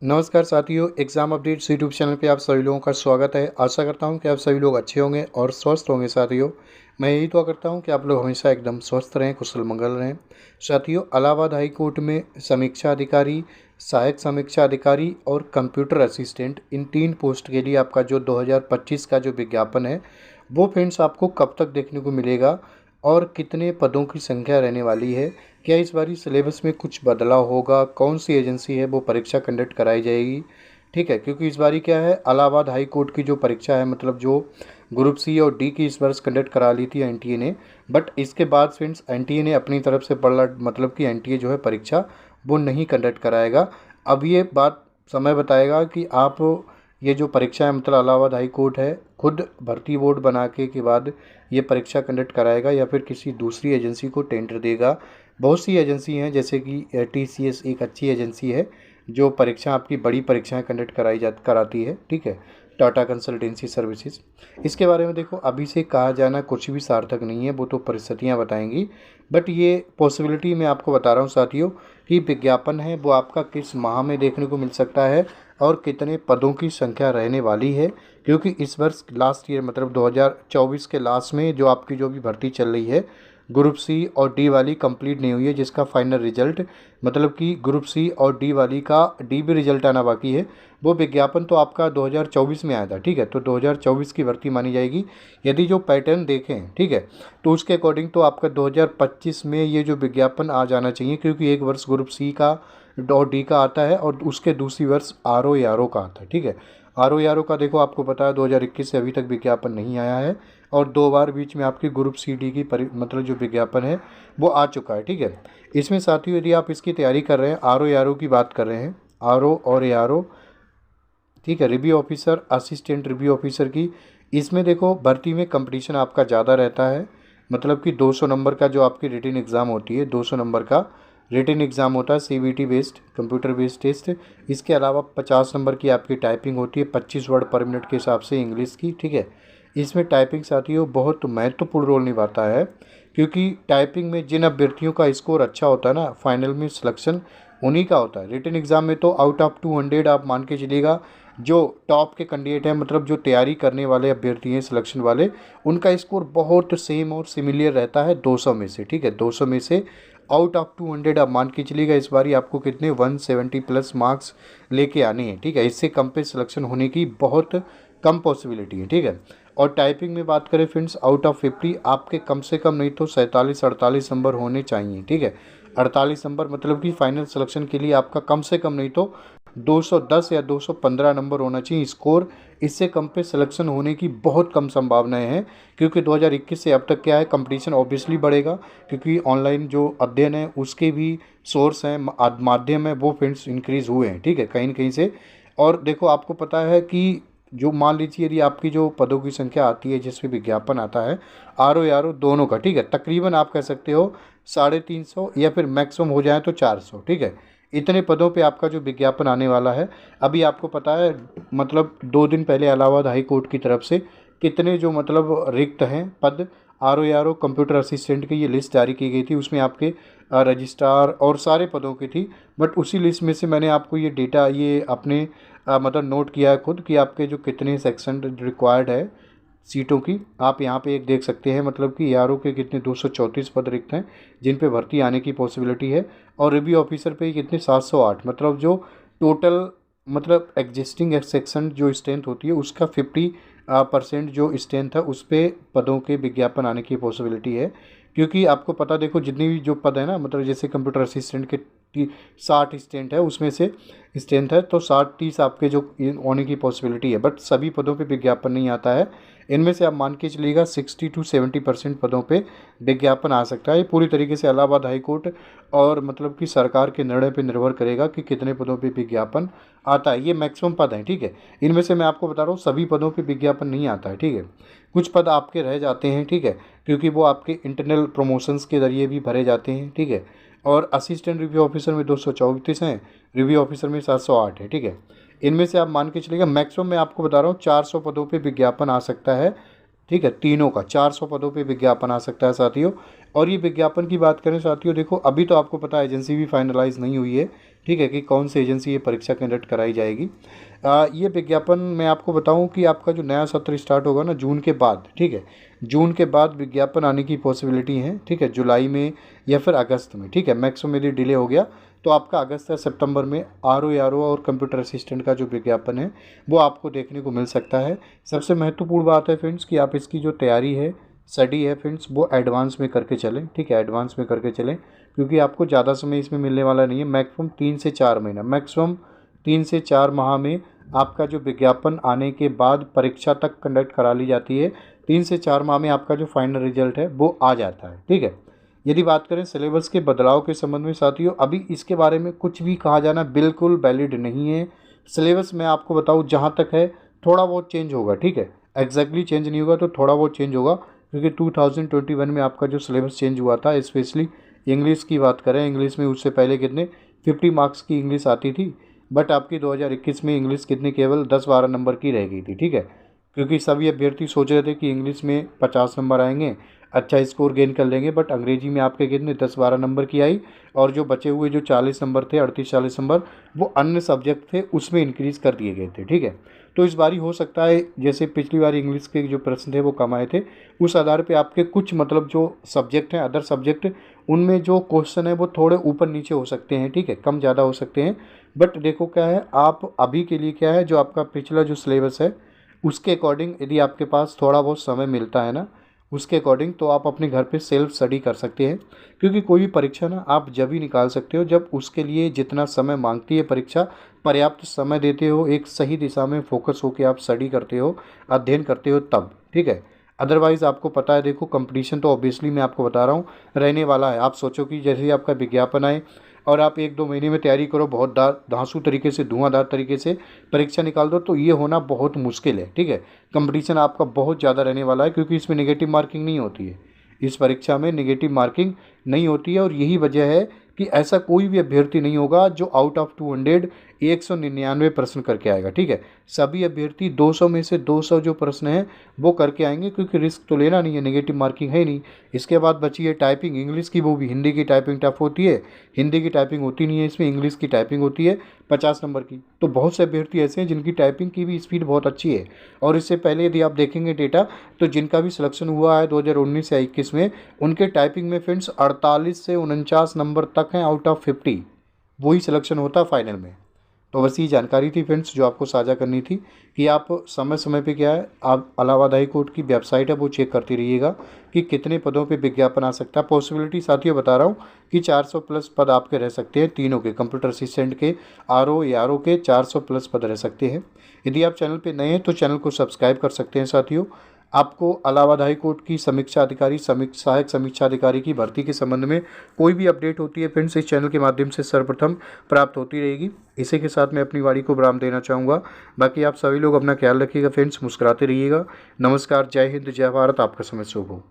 नमस्कार साथियों, exam updates YouTube channel पे आप सभी लोगों का स्वागत है। आशा करता हूँ कि आप सभी लोग अच्छे होंगे और स्वस्थ होंगे। साथियों, मैं यही दुआ करता हूँ कि आप लोग हमेशा एकदम स्वस्थ रहें, कुशल मंगल रहें। साथियों, इलाहाबाद हाई कोर्ट में समीक्षा अधिकारी, सहायक समीक्षा अधिकारी और कंप्यूटर असिस्टेंट, इन 3 पोस्ट के लिए आपका जो 2025 का जो विज्ञापन है, वो फ्रेंड्स आपको कब तक देखने को मिलेगा और कितने पदों की संख्या रहने वाली है। क्या इस बारी सिलेबस में कुछ बदलाव होगा, कौन सी एजेंसी है वो परीक्षा कंडक्ट कराई जाएगी। ठीक है, क्योंकि इस बारी क्या है, इलाहाबाद हाई कोर्ट की जो परीक्षा है, मतलब जो ग्रुप सी और डी की इस वर्ष कंडक्ट करा ली थी एनटीए ने। बट इसके बाद फ्रेंड्स एनटीए ने अपनी तरफ से पढ़ा, मतलब कि एनटीए जो है परीक्षा वो नहीं कंडक्ट कराएगा। अब ये बात समय बताएगा कि आप ये जो परीक्षा है, मतलब इलाहाबाद हाई कोर्ट है खुद भर्ती बोर्ड बना के बाद ये परीक्षा कंडक्ट कराएगा या फिर किसी दूसरी एजेंसी को टेंडर देगा। बहुत सी एजेंसी हैं, जैसे कि टीसीएस एक अच्छी एजेंसी है जो परीक्षा आपकी बड़ी परीक्षाएं कंडक्ट कराती है। ठीक है, टाटा कंसल्टेंसी सर्विसेज। इसके बारे में देखो, अभी से कहा जाना कुछ भी सार्थक नहीं है, वो तो परिस्थितियां बताएंगी। बट ये पॉसिबिलिटी मैं आपको बता रहा हूँ साथियों कि विज्ञापन है वो आपका किस माह में देखने को मिल सकता है और कितने पदों की संख्या रहने वाली है। क्योंकि इस वर्ष लास्ट ईयर, मतलब 2024 के लास्ट में जो आपकी जो भी भर्ती चल रही है, ग्रुप सी और डी वाली कंप्लीट नहीं हुई है, जिसका फाइनल रिजल्ट, मतलब कि ग्रुप सी और डी वाली का डी भी रिजल्ट आना बाकी है। वो विज्ञापन तो आपका 2024 में आया था। ठीक है, तो 2024 की भर्ती मानी जाएगी। यदि जो पैटर्न देखें, ठीक है, तो उसके अकॉर्डिंग तो आपका 2025 में ये जो विज्ञापन आ जाना चाहिए, क्योंकि एक वर्ष ग्रुप सी का और डी का आता है और उसके दूसरी वर्ष आर ओ या का आता है। ठीक है, आर ओ का देखो, आपको पता है 2021 से अभी तक विज्ञापन नहीं आया है और 2 बार बीच में आपकी ग्रुप सी डी की मतलब जो विज्ञापन है वो आ चुका है। ठीक है, इसमें साथियों यदि आप इसकी तैयारी कर रहे हैं, आर ओ की बात कर रहे हैं, आर ओ और ए आर ओ, ठीक है, review officer, assistant review officer की, इसमें देखो भर्ती में कंपटीशन आपका ज़्यादा रहता है। मतलब कि 200 नंबर का जो आपकी रिटन एग्ज़ाम होती है, 200 नंबर का रिटन एग्ज़ाम होता है, CBT based, computer based test. इसके अलावा 50 नंबर की आपकी टाइपिंग होती है, 25 वर्ड पर मिनट के हिसाब से इंग्लिश की। ठीक है, इसमें टाइपिंग साथियों बहुत महत्वपूर्ण रोल निभाता है, क्योंकि टाइपिंग में जिन अभ्यर्थियों का स्कोर अच्छा होता है ना, फाइनल में सिलेक्शन उन्हीं का होता है। रिटन एग्ज़ाम में तो आउट ऑफ 200 आप मान के चलिएगा, जो टॉप के कैंडिडेट हैं, मतलब जो तैयारी करने वाले अभ्यर्थी हैं सिलेक्शन वाले, उनका स्कोर बहुत सेम और सिमिलर रहता है 200 में से। ठीक है, 200 में से आउट ऑफ 200 आप मान के चलिएगा, इस बारी आपको कितने 170 प्लस मार्क्स लेके आने हैं। ठीक है, इससे कम पे सिलेक्शन होने की बहुत कम पॉसिबिलिटी है। ठीक है, और टाइपिंग में बात करें फ्रेंड्स, आउट ऑफ 50 आपके कम से कम नहीं तो 47-48 नंबर होने चाहिए। ठीक है, 48 नंबर, मतलब कि फाइनल सिलेक्शन के लिए आपका कम से कम नहीं तो 210 या 215 नंबर होना चाहिए स्कोर। इससे कम पे सिलेक्शन होने की बहुत कम संभावनाएं हैं, क्योंकि 2021 से अब तक क्या है, कंपटीशन ऑब्वियसली बढ़ेगा, क्योंकि ऑनलाइन जो अध्ययन है उसके भी सोर्स हैं, माध्यम है, वो फ्रेंड्स इंक्रीज़ हुए हैं। ठीक है, कहीं न कहीं से। और देखो, आपको पता है कि जो मान लीजिए यदि आपकी जो पदों की संख्या आती है जिसमें विज्ञापन आता है, आर ओ दोनों का, ठीक है, तकरीबन आप कह सकते हो 350 या फिर मैक्सिमम हो जाए तो 400। ठीक है, इतने पदों पे आपका जो विज्ञापन आने वाला है। अभी आपको पता है, मतलब 2 दिन पहले इलाहाबाद हाई कोर्ट की तरफ से कितने जो मतलब रिक्त हैं पद, आर ओ कंप्यूटर असिस्टेंट की ये लिस्ट जारी की गई थी। उसमें आपके रजिस्ट्रार और सारे पदों की थी। बट उसी लिस्ट में से मैंने आपको ये डेटा, ये अपने मतलब नोट किया है खुद, कि आपके जो कितने सेक्शन रिक्वायर्ड है सीटों की, आप यहाँ पे एक देख सकते हैं, मतलब कि आर ओ के कितने 234 पद रिक्त हैं जिन पे भर्ती आने की पॉसिबिलिटी है। और रिव्यू ऑफिसर पे कितने 708, मतलब जो टोटल, मतलब एग्जिस्टिंग सेक्शन जो स्ट्रेंथ होती है उसका 50% जो स्ट्रेंथ है उस पे पदों के विज्ञापन आने की पॉसिबिलिटी है। क्योंकि आपको पता, देखो जितनी भी जो पद है ना, मतलब जैसे कंप्यूटर असिस्टेंट के 60 स्ट्रेंथ है, उसमें से स्ट्रेंथ है तो 60-30 आपके जो होने की पॉसिबिलिटी है। बट सभी पदों पे विज्ञापन नहीं आता है। इनमें से आप मान के चलिएगा 60 to 70% पदों पे विज्ञापन आ सकता है। ये पूरी तरीके से इलाहाबाद हाई कोर्ट और मतलब कि सरकार के निर्णय पे निर्भर करेगा कि कितने पदों पे विज्ञापन आता है। ये मैक्सिमम पद हैं। ठीक है, इनमें से मैं आपको बता रहा हूँ सभी पदों पे विज्ञापन नहीं आता है। ठीक है, कुछ पद आपके रह जाते हैं। ठीक है, क्योंकि वो आपके इंटरनल प्रमोशंस के ज़रिए भी भरे जाते हैं। ठीक है, और असिस्टेंट रिव्यू ऑफिसर में 234 हैं, रिव्यू ऑफिसर में 708 है। ठीक है, इनमें से आप मान के चलिएगा मैक्सिमम मैं आपको बता रहा हूँ 400 पदों पे विज्ञापन आ सकता है। ठीक है, तीनों का 400 पदों पे विज्ञापन आ सकता है साथियों। और ये विज्ञापन की बात करें साथियों, देखो अभी तो आपको पता है एजेंसी भी फाइनलाइज नहीं हुई है, ठीक है, कि कौन सी एजेंसी ये परीक्षा कंडक्ट कराई जाएगी। ये विज्ञापन मैं आपको बताऊं कि आपका जो नया सत्र स्टार्ट होगा ना जून के बाद, ठीक है, जून के बाद विज्ञापन आने की पॉसिबिलिटी है, ठीक है, जुलाई में या फिर अगस्त में, ठीक है, मैक्सिमम यदि डिले हो गया तो आपका अगस्त या सितंबर में आर ओ और कंप्यूटर असिस्टेंट का जो विज्ञापन है वो आपको देखने को मिल सकता है। सबसे महत्वपूर्ण बात है फ्रेंड्स कि आप इसकी जो तैयारी है, स्टडी है फ्रेंड्स, वो एडवांस में करके चलें, ठीक है, एडवांस में करके चलें, क्योंकि आपको ज़्यादा समय इसमें मिलने वाला नहीं है। मैक्सिमम 3 से 4 महीना, मैक्सिमम 3 से 4 माह में आपका जो विज्ञापन आने के बाद परीक्षा तक कंडक्ट करा ली जाती है। 3 से 4 माह में आपका जो फाइनल रिजल्ट है वो आ जाता है, ठीक है। यदि बात करें सिलेबस के बदलाव के संबंध में साथियों, अभी इसके बारे में कुछ भी कहा जाना बिल्कुल वैलिड नहीं है। सिलेबस मैं आपको बताऊं जहां तक है थोड़ा बहुत चेंज होगा, ठीक है, एग्जैक्टली चेंज नहीं होगा तो थोड़ा बहुत चेंज होगा, क्योंकि 2021 में आपका जो सिलेबस चेंज हुआ था, स्पेशली इंग्लिश की बात करें, इंग्लिश में उससे पहले कितने 50 मार्क्स की इंग्लिश आती थी, बट आपकी 2021 में इंग्लिश कितनी केवल 10-12 नंबर की रह गई थी, ठीक है, क्योंकि सभी अभ्यर्थी सोच रहे थे कि इंग्लिश में 50 नंबर आएंगे, अच्छा स्कोर गेन कर लेंगे, बट अंग्रेजी में आपके कितने 10-12 नंबर की आई, और जो बचे हुए जो 40 नंबर थे, 38-40 नंबर, वो अन्य सब्जेक्ट थे उसमें इंक्रीज़ कर दिए गए थे, ठीक है। तो इस बारी हो सकता है जैसे पिछली बार इंग्लिश के जो प्रश्न थे वो कम आए थे, उस आधार पे आपके कुछ मतलब जो सब्जेक्ट हैं, अदर सब्जेक्ट, उनमें जो क्वेश्चन है वो थोड़े ऊपर नीचे हो सकते हैं, ठीक है, कम ज़्यादा हो सकते हैं। बट देखो क्या है, आप अभी के लिए क्या है, जो आपका पिछला जो सिलेबस है उसके अकॉर्डिंग यदि आपके पास थोड़ा बहुत समय मिलता है ना, उसके अकॉर्डिंग तो आप अपने घर पे सेल्फ स्टडी कर सकते हैं, क्योंकि कोई भी परीक्षा ना आप जब ही निकाल सकते हो जब उसके लिए जितना समय मांगती है परीक्षा, पर्याप्त समय देते हो, एक सही दिशा में फोकस होकर आप स्टडी करते हो, अध्ययन करते हो तब, ठीक है। अदरवाइज़ आपको पता है, देखो कंपटीशन तो ऑब्वियसली मैं आपको बता रहा हूँ रहने वाला है। आप सोचो कि जैसे ही आपका विज्ञापन आए और आप 1-2 महीने में तैयारी करो, बहुत धांसू तरीके से, धुआंधार तरीके से परीक्षा निकाल दो, तो ये होना बहुत मुश्किल है, ठीक है। कंपटीशन आपका बहुत ज़्यादा रहने वाला है, क्योंकि इसमें नेगेटिव मार्किंग नहीं होती है, इस परीक्षा में नेगेटिव मार्किंग नहीं होती है। और यही वजह है कि ऐसा कोई भी अभ्यर्थी नहीं होगा जो आउट ऑफ 200 199 प्रश्न करके आएगा, ठीक है। सभी अभ्यर्थी 200 में से 200 जो प्रश्न हैं वो करके आएंगे, क्योंकि रिस्क तो लेना नहीं है, नेगेटिव मार्किंग है नहीं। इसके बाद बची है टाइपिंग, इंग्लिश की, वो भी हिंदी की टाइपिंग टफ होती है, हिंदी की टाइपिंग होती नहीं है इसमें, इंग्लिश की टाइपिंग होती है 50 नंबर की। तो बहुत से अभ्यर्थी ऐसे हैं जिनकी टाइपिंग की भी स्पीड बहुत अच्छी है। और इससे पहले यदि आप देखेंगे डेटा, तो जिनका भी सिलेक्शन हुआ है 2019 या 21 में, उनके टाइपिंग में फ्रेंड्स 48 से 49 नंबर तक हैं आउट ऑफ 50, वही सिलेक्शन होता फाइनल में। तो बस ये जानकारी थी फ्रेंड्स जो आपको साझा करनी थी, कि आप समय समय पे क्या है, आप इलाहाबाद हाई कोर्ट की वेबसाइट है वो चेक करते रहिएगा कि कितने पदों पे विज्ञापन आ सकता है। पॉसिबिलिटी साथियों बता रहा हूँ कि 400 प्लस पद आपके रह सकते हैं, तीनों के, कंप्यूटर असिस्टेंट के, आर ओ के 400 प्लस पद रह सकते हैं। यदि आप चैनल पर नए हैं तो चैनल को सब्सक्राइब कर सकते हैं साथियों। आपको इलाहाबाद हाई कोर्ट की समीक्षा अधिकारी, सहायक समीक्षा अधिकारी की भर्ती के संबंध में कोई भी अपडेट होती है फ्रेंड्स, इस चैनल के माध्यम से सर्वप्रथम प्राप्त होती रहेगी। इसी के साथ मैं अपनी वाणी को विराम देना चाहूँगा। बाकी आप सभी लोग अपना ख्याल रखिएगा फ्रेंड्स, मुस्कुराते रहिएगा। नमस्कार, जय हिंद, जय भारत, आपका समय शुभ हो।